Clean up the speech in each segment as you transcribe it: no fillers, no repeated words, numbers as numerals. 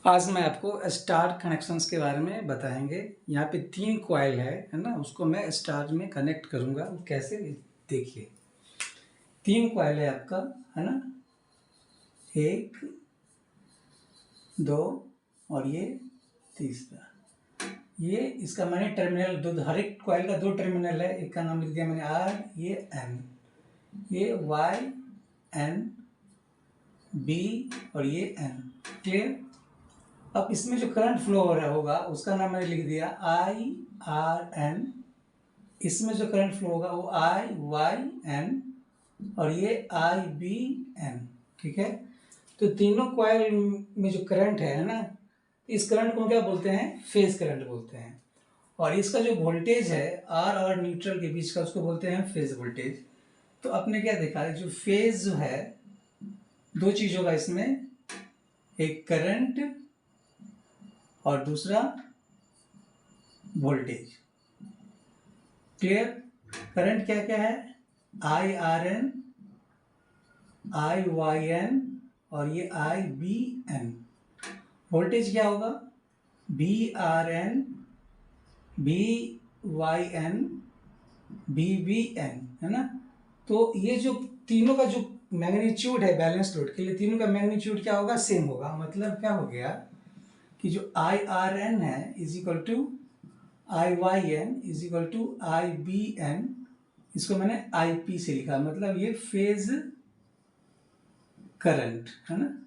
आज मैं आपको स्टार कनेक्शंस के बारे में बताएंगे। यहाँ पे 3 कॉइल है ना, उसको मैं स्टार में कनेक्ट करूँगा। कैसे, देखिए 3 कॉइल है आपका, है ना, 1 2 और ये तीसरा। ये इसका मैंने टर्मिनल दो, हर एक कॉइल का 2 टर्मिनल है। एक का नाम लिख दिया मैंने R, ये N, ये Y N B और ये N। क्लियर। अब इसमें जो करंट फ्लो हो रहा होगा उसका नाम मैंने लिख दिया IRN। इसमें जो करंट फ्लो होगा वो IYN और ये IBN। ठीक है। तो तीनों कॉइल में जो करंट है ना, इस करंट को क्या बोलते हैं? फेज करंट बोलते हैं। और इसका जो वोल्टेज है R और न्यूट्रल के बीच का, उसको बोलते हैं फेज वोल्टेज। तो आपने क्या देखा, जो फेज जो है, 2 चीज होगा इसमें, एक करंट और दूसरा वोल्टेज। क्लियर। करंट क्या क्या है? IRN, IYN और ये IBN। वोल्टेज क्या होगा? BRN, BYN, BBN, है ना। तो ये जो तीनों का जो मैग्नीट्यूड है बैलेंस लोड के लिए, तीनों का मैग्नीट्यूड क्या होगा? सेम होगा। मतलब क्या हो गया कि जो IRN है is equal to IYN is equal to IBN। इसको मैंने IP से लिखा, मतलब ये फेज करंट है ना।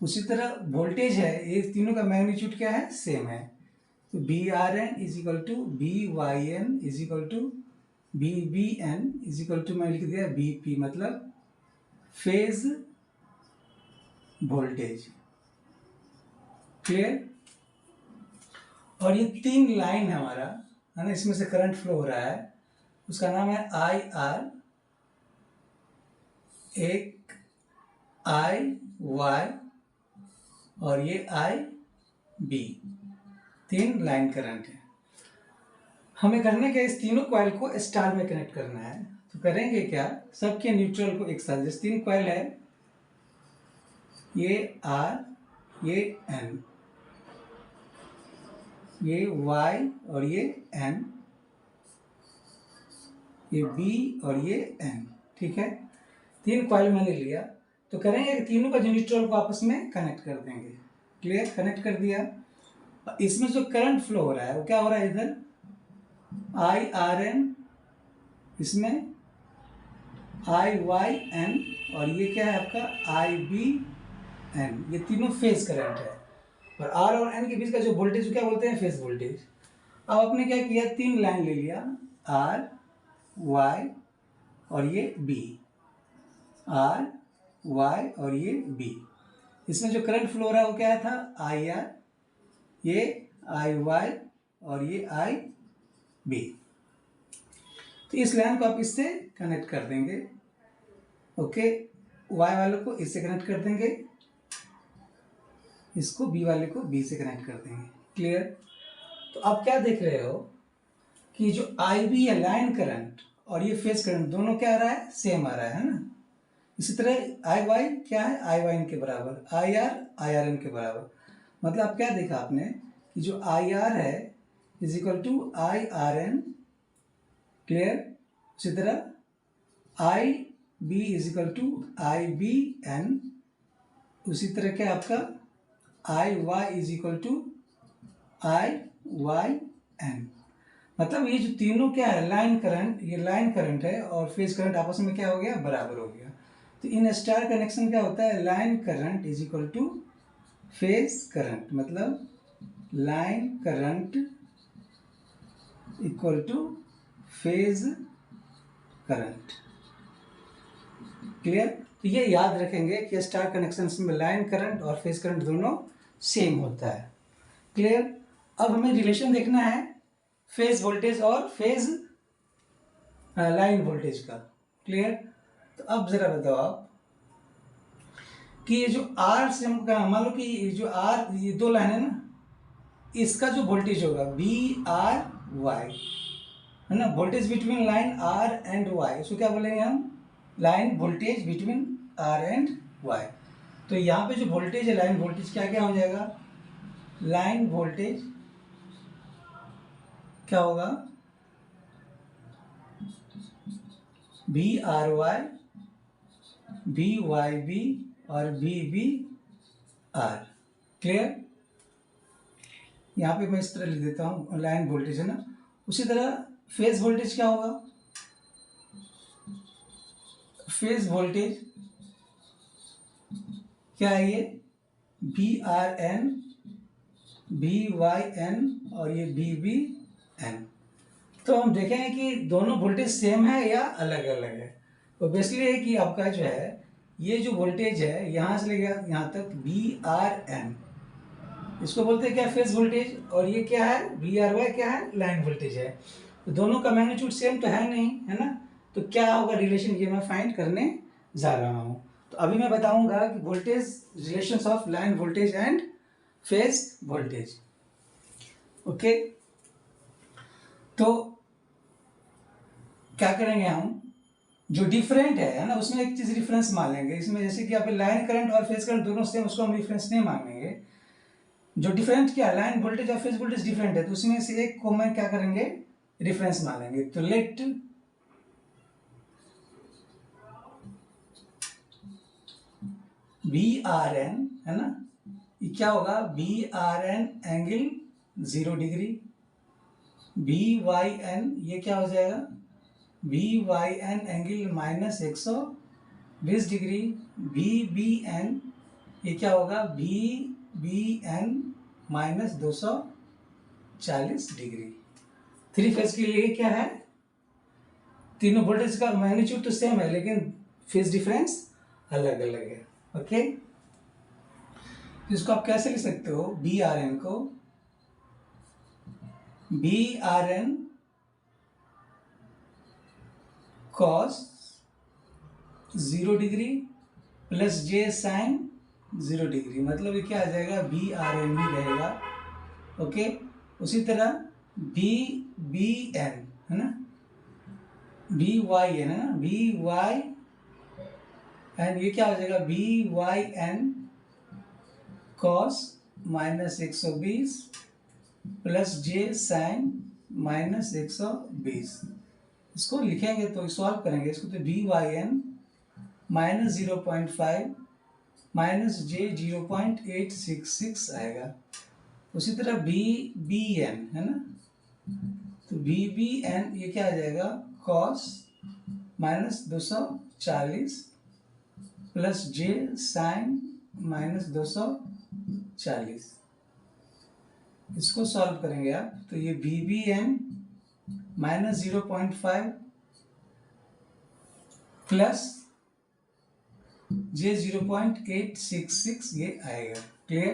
उसी तरह वोल्टेज है, ये तीनों का मैग्नीट्यूड क्या है? सेम है। तो BRN is equal to BYN is equal to BBN is equal to, मैं लिख दिया BP, मतलब फेज वोल्टेज। क्लियर। और ये 3 लाइन है हमारा, है ना, इसमें से करंट फ्लो हो रहा है। उसका नाम है IR, एक IY और ये IB। 3 लाइन करंट है। हमें करने क्या, इस तीनों कॉइल को स्टार में कनेक्ट करना है। तो करेंगे क्या, सबके न्यूट्रल को एक साथ, जैसे 3 कॉइल है, ये R, ये N, ये Y और ये N, ये B और ये N। ठीक है। 3 कॉइल मैंने लिया। तो करेंगे कि तीनों का जो न्यूट्रल को आपस में कनेक्ट कर देंगे। क्लियर। कनेक्ट कर दिया। इसमें जो करंट फ्लो हो रहा है वो क्या हो रहा है? इधर IRN, इसमें IYN और ये क्या है आपका IBN। ये तीनों फेज करंट है। और R और N के बीच का जो वोल्टेज क्या बोलते हैं? Phase voltage. अब आपने क्या किया, 3 लाइन ले लिया, R, Y और ये B, R, Y और ये B। इसमें जो करंट फ्लो हो रहा है वो क्या था? IR, ये IY और ये IB। तो इस लाइन को आप इससे कनेक्ट कर देंगे। ओके। Y वाले को इससे कनेक्ट कर देंगे, इसको B वाले को B से कनेक्ट कर देंगे। क्लियर। तो आप क्या देख रहे हो कि जो IB है लाइन करंट और ये फेज करंट, दोनों क्या आ रहा है? सेम आ रहा है ना। इसी तरह IY क्या है? IYN के बराबर, IR IRN के बराबर। मतलब आप क्या देखा आपने कि जो IR है is equal to IRN। Clear. उसी तरह IB is equal to IBN। उसी तरह क्या आपका IY is equal to IYN। मतलब ये जो तीनों क्या है, लाइन करंट, ये लाइन करंट है और फेज करंट आपस में क्या हो गया? बराबर हो गया। तो इन स्टार कनेक्शन क्या होता है? Line current is equal to phase current, मतलब line current equal to phase current. Clear. तो ये याद रखेंगे कि स्टार कनेक्शंस में लाइन करंट और फेज करंट दोनों सेम होता है। क्लियर। अब हमें रिलेशन देखना है फेज वोल्टेज और फेज लाइन वोल्टेज का। क्लियर। तो अब जरा बताओ आप कि ये जो R से हमको कहना, मान लो कि ये जो R, ये 2 लाइन है ना, इसका जो वोल्टेज होगा BRY, है ना, voltage between line R and Y, इसको क्या बोलेंगे हम? Line voltage between R and Y। तो यहाँ पे जो वोल्टेज है लाइन वोल्टेज क्या हो जाएगा, लाइन वोल्टेज क्या होगा, VRY, VYB और VBR। क्लियर। यहाँ पे मैं इस तरह लिख देता हूँ, लाइन वोल्टेज है ना। उसी तरह फेज वोल्टेज क्या होगा, फेज वोल्टेज क्या है ये, VRN, VYN और ये VBN। तो हम देखेंगे कि दोनों वोल्टेज सेम है या अलग अलग है। तो बेसिकली है कि आपका जो है ये जो वोल्टेज है यहाँ से लेकर यहाँ तक VRN, इसको बोलते हैं क्या, फेज वोल्टेज, और ये क्या है VRY, क्या है, लाइन वोल्टेज है। तो दोनों का मैग्नीट्यूड सेम तो है नहीं, है ना। तो क्या होगा रिलेशन, ये मैं फाइंड करने जा रहा हूँ। तो अभी मैं बताऊंगा कि voltage relations of line voltage and phase voltage. Okay, तो क्या करेंगे हम, जो डिफरेंट है ना, उसमें एक चीज रिफरेंस मान लेंगे। इसमें जैसे कि आप लाइन करंट और फेज करंट दोनों सेम, उसको हम रिफरेंस नहीं मानेंगे। जो डिफरेंट क्या, लाइन वोल्टेज और फेज वोल्टेज डिफरेंट है, तो उसमें से एक को मैं क्या करेंगे, रेफरेंस मानेंगे। तो लेट VRN है ना, ये क्या होगा, VRN एंगल 0 डिग्री, VYN ये क्या हो जाएगा, VYN angle minus 120 degree, VBN ये क्या होगा, VBN minus 240 degree. Three phase के लिए क्या है, तीनों वोल्टेज का मैग्नीट्यूड तो सेम है लेकिन फेज डिफरेंस अलग अलग है। ओके, इसको आप कैसे लिख सकते हो, VRN को VRN cos 0 degree plus J sin 0 degree, मतलब ये क्या आ जाएगा, VRN भी रहेगा। ओके, उसी तरह VBN है ना, VYN है ना, VYN ये क्या हो जाएगा, VYN cos minus 120 plus J sin minus 120। इसको लिखेंगे तो सॉल्व करेंगे इसको, तो VYN माइनस 0.5 माइनस J 0.866 आएगा। उसी तरह VBN है ना, तो VBN ये क्या आ जाएगा, cos minus 240 plus J sin minus 240। इसको सॉल्व करेंगे आप, तो ये VBN माइनस 0.5 प्लस J 0.866 ये आएगा। क्लियर।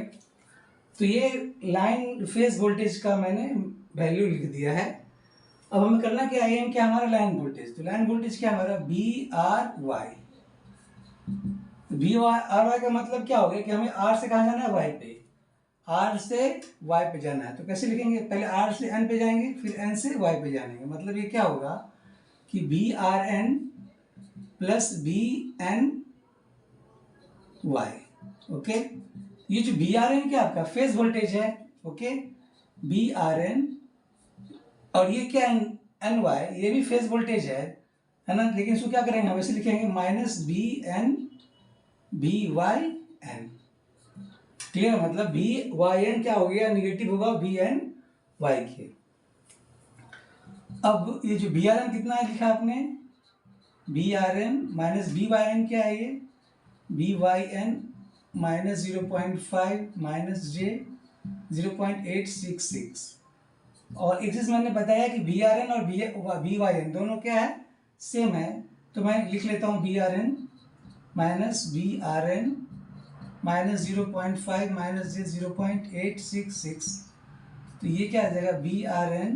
तो ये लाइन फेज वोल्टेज का मैंने वैल्यू लिख दिया है। अब हमें करना क्या है, क्या हमारा लाइन वोल्टेज, तो लाइन वोल्टेज क्या हमारा VRY। VRY का मतलब क्या हो गया कि हमें R से कहाँ जाना है, Y पे, R से Y पे जाना है। तो कैसे लिखेंगे, पहले R से N पे जाएंगे, फिर N से Y पे जाएंगे। मतलब ये क्या होगा कि VRN प्लस VNY। ओके, ये जो VRN क्या आपका फेज वोल्टेज है। ओके, VRN और ये क्या NY ये भी फेज वोल्टेज है ना, लेकिन इसको क्या करेंगे हम, ऐसे लिखेंगे माइनस VN VYN। क्लियर, मतलब VYN क्या हो गया, निगेटिव होगा VNY के। अब ये जो VRN कितना है लिखा आपने, VRN माइनस VYN क्या है ये, VYN माइनस 0.5 माइनस J 0.866। और एक चीज मैंने बताया कि VRN और VYN दोनों क्या है, सेम है। तो मैं लिख लेता हूँ VRN minus VRN minus 0.5 minus J 0.866। तो ये क्या आ जाएगा, VRN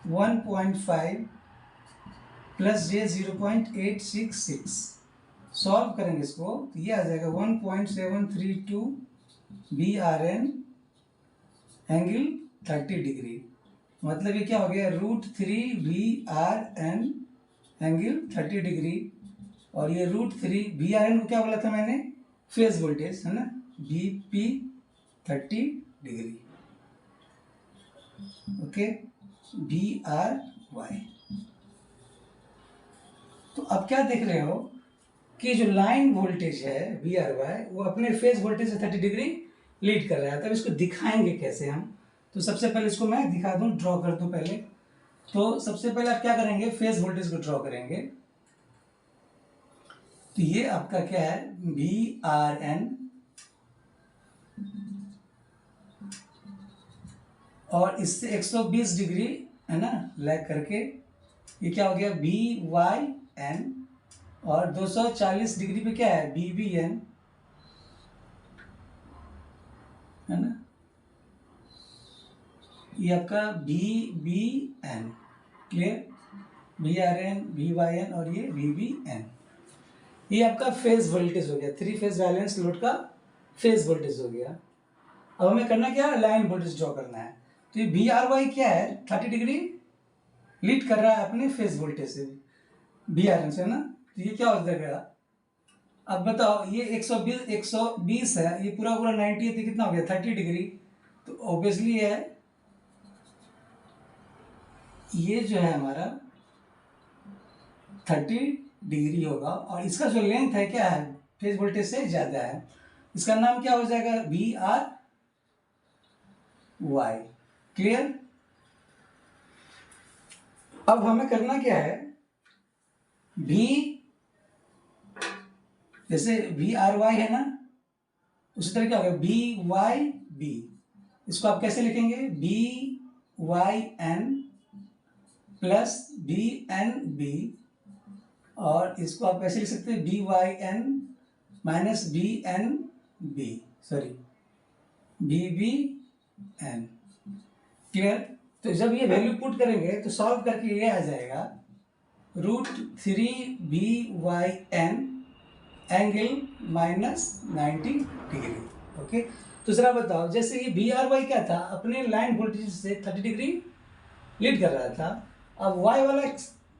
1.5 प्लस J 0.866। सॉल्व करेंगे इसको तो ये आ जाएगा 1.732 VRN एंगल 30 डिग्री। मतलब ये क्या हो गया, √3 VRN एंगल 30 डिग्री। और ये √3 VRN को क्या बोला था मैंने, फेज वोल्टेज है ना, VP 30 डिग्री, ओके, VRY। तो अब क्या देख रहे हो कि जो लाइन वोल्टेज है VRY वो अपने फेज वोल्टेज से 30 डिग्री लीड कर रहा है। तब इसको दिखाएंगे कैसे हम, तो सबसे पहले इसको मैं दिखा दूं, ड्रॉ कर दूं पहले। तो सबसे पहले आप क्या करेंगे, फेज वोल्टेज को ड्रॉ करेंगे। तो ये आपका क्या है, VRN, और इससे 120 डिग्री है ना लैग करके ये क्या हो गया, VYN, और 240 डिग्री पे क्या है, BBN, है ना, ये आपका BBN, क्लियर, VRN, VYN और ये VBN। ये आपका फेज वोल्टेज हो गया, 3 फेज बैलेंस लोड का फेज वोल्टेज हो गया। अब हमें करना क्या है, लाइन वोल्टेज ड्रॉ करना है। तो ये VRY क्या है, 30 डिग्री लीड कर रहा है अपने फेज वोल्टेज से, VRN से, है ना। तो ये क्या हो जाएगा, अब बताओ, ये 120 है, ये पूरा 90 है, तो कितना हो गया, 30 डिग्री। तो ऑब्वियसली है ये जो है हमारा 30 डिग्री होगा, और इसका जो लेंथ है क्या है, फेज वोल्टेज से ज़्यादा है, इसका नाम क्या हो जाएगा, VRY, क्लियर। अब हमें करना क्या है, V, जैसे VRY है ना, उसी तरह क्या होगा, VYB, इसको आप कैसे लिखेंगे, BYN प्लस BNB, और इसको आप कैसे लिख सकते हैं, BYN minus BNB, sorry BBN, clear. तो जब ये वैल्यू पुट करेंगे तो सॉल्व करके ये आ जाएगा √3BYN एंगल -90 डिग्री, ओके। दूसरा बताओ, जैसे ये VRY क्या था, अपने लाइन वोल्टेज से 30 डिग्री लीड कर रहा था। अब Y वाला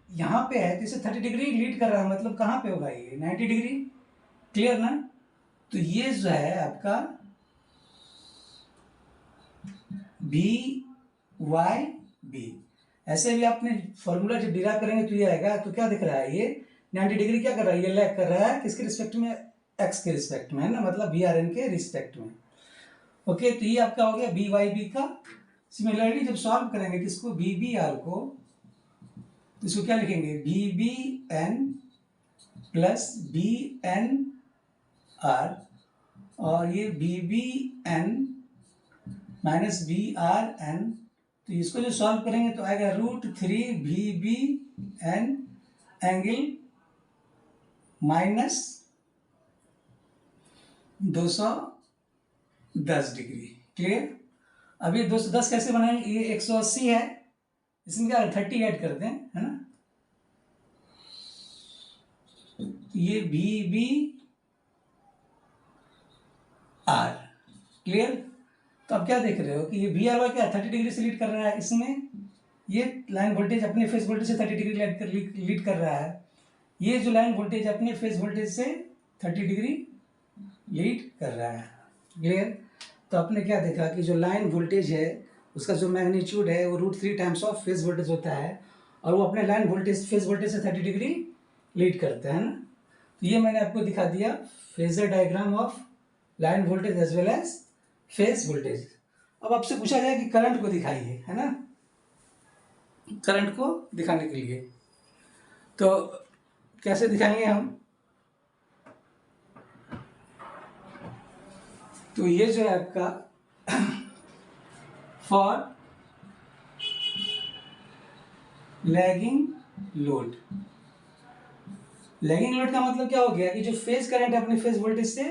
यहाँ पे है, तो इसे 30 डिग्री लीड कर रहा है, मतलब कहाँ पे होगा ये, 90 डिग्री, क्लियर ना। तो ये जो है आपका VYB। ऐसे भी आपने फॉर्मूला जब डिराइव करेंगे तो ये आएगा। तो क्या दिख रहा है, ये 90 डिग्री क्या कर रहा है, ये लैग कर रहा है किसके रिस्पेक्ट में, एक्स के रिस्पेक्ट में, है ना, मतलब VRN के रिस्पेक्ट में, ओके। तो ये आपका हो गया VYB का। सिमिलरली जब सॉल्व करेंगे किसको, VBR को, तो इसको क्या लिखेंगे, VBN प्लस BNR, और ये BBN माइनस BRN। तो इसको जो सॉल्व करेंगे तो आएगा √3BBN एंगल -210 डिग्री, क्लियर। अब ये 210 कैसे बनाएंगे, ये 180 है, इसमें क्या 30 ऐड करते हैं, है ना। ये VBR, क्लियर। तो अब क्या देख रहे हो कि ये VRY क्या 30 डिग्री से लीड कर रहा है, इसमें ये लाइन वोल्टेज अपने फेज वोल्टेज से 30 डिग्री लीड कर रहा है। ये जो लाइन वोल्टेज अपने फेज वोल्टेज से 30 डिग्री लीड कर रहा है, क्लियर। तो आपने क्या देखा कि जो लाइन वोल्टेज है उसका जो मैग्नीट्यूड है वो √3 टाइम्स ऑफ फेज वोल्टेज होता है, और वो अपने लाइन वोल्टेज फेज वोल्टेज से 30 डिग्री लीड करता है ना। तो ये मैंने आपको दिखा दिया phasor diagram of line voltage as well as phase voltage. अब आपसे पूछा जाए कि करंट को दिखाइए, है ना, करंट को दिखाने के लिए तो कैसे दिखाएंगे हम। तो ये जो है आपका for lagging load, lagging load का मतलब क्या हो गया कि जो फेज करंट है अपने फेज वोल्टेज से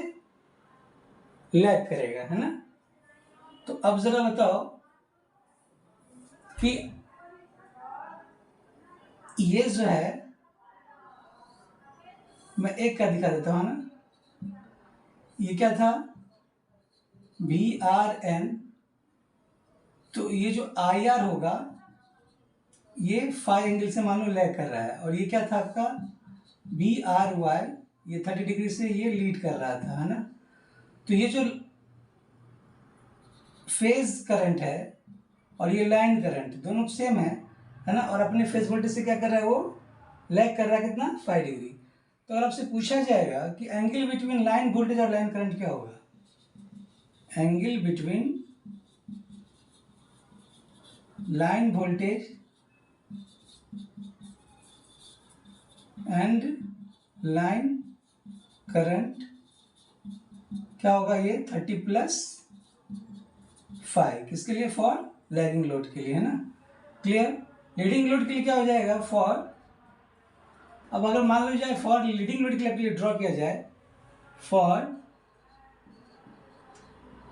लैग करेगा, है ना। तो अब जरा बताओ कि ये जो है, मैं एक का दिखा देता हूं ना, ये क्या था VRN, तो ये जो IR होगा ये 5 एंगल से मान लो लैग कर रहा है, और ये क्या था आपका VRY, ये 30 डिग्री से ये लीड कर रहा था, है ना। तो ये जो फेज करंट है और ये लाइन करंट दोनों सेम है ना, और अपने फेज वोल्टेज से क्या कर रहा है, वो लैग कर रहा है कितना, 5 डिग्री। तो अगर आपसे पूछा जाएगा कि एंगल बिटवीन लाइन वोल्टेज और लाइन करंट क्या होगा, angle between line voltage and line current क्या होगा, ये 30 + 5 किसके लिए, फॉर लैगिंग लोड के लिए, है ना। क्लियर। लीडिंग लोड के लिए क्या हो जाएगा, फॉर, अब अगर मान लो जाए फॉर लीडिंग लोड के लिए ड्रॉ किया जाए, फॉर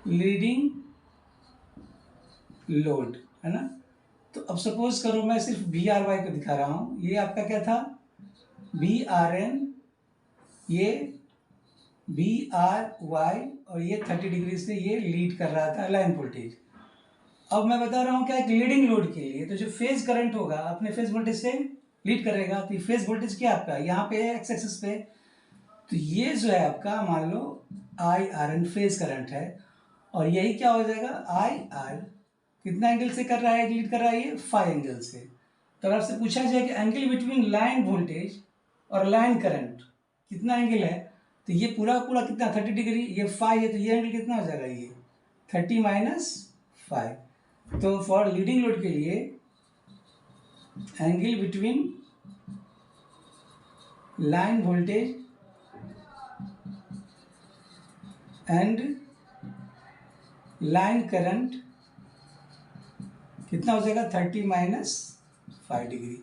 लीडिंग लोड, है ना। तो अब सपोज करो मैं सिर्फ VRY को दिखा रहा हूं, ये आपका क्या था, VRN, ये VRY, और ये 30 डिग्री से ये लीड कर रहा था लाइन वोल्टेज। अब मैं बता रहा हूँ क्या, एक लीडिंग लोड के लिए तो जो फेज करंट होगा अपने फेज वोल्टेज से लीड करेगा। तो फेज वोल्टेज क्या आपका यहाँ पे है एक्स एक्सिस पे, तो ये जो है आपका मान लो IRN फेज करंट है, और यही क्या हो जाएगा, IR कितना एंगल से कर रहा है, लीड कर रहा है, ये 5 एंगल से। तो अगर आपसे पूछा जाए कि एंगल बिटवीन लाइन वोल्टेज और लाइन करंट कितना एंगल है, तो ये पूरा पूरा कितना, 30 डिग्री, ये 5 है, तो ये एंगल कितना हो जाएगा, ये 30 - 5। तो फॉर लीडिंग लोड के लिए angle between line voltage and line current कितना हो जाएगा, 30 - 5 डिग्री।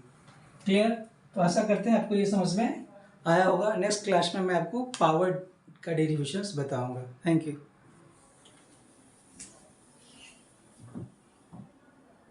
क्लियर। तो आशा करते हैं आपको ये समझ में आया होगा। नेक्स्ट क्लास में मैं आपको पावर का डेरिवेशंस बताऊंगा। Thank you.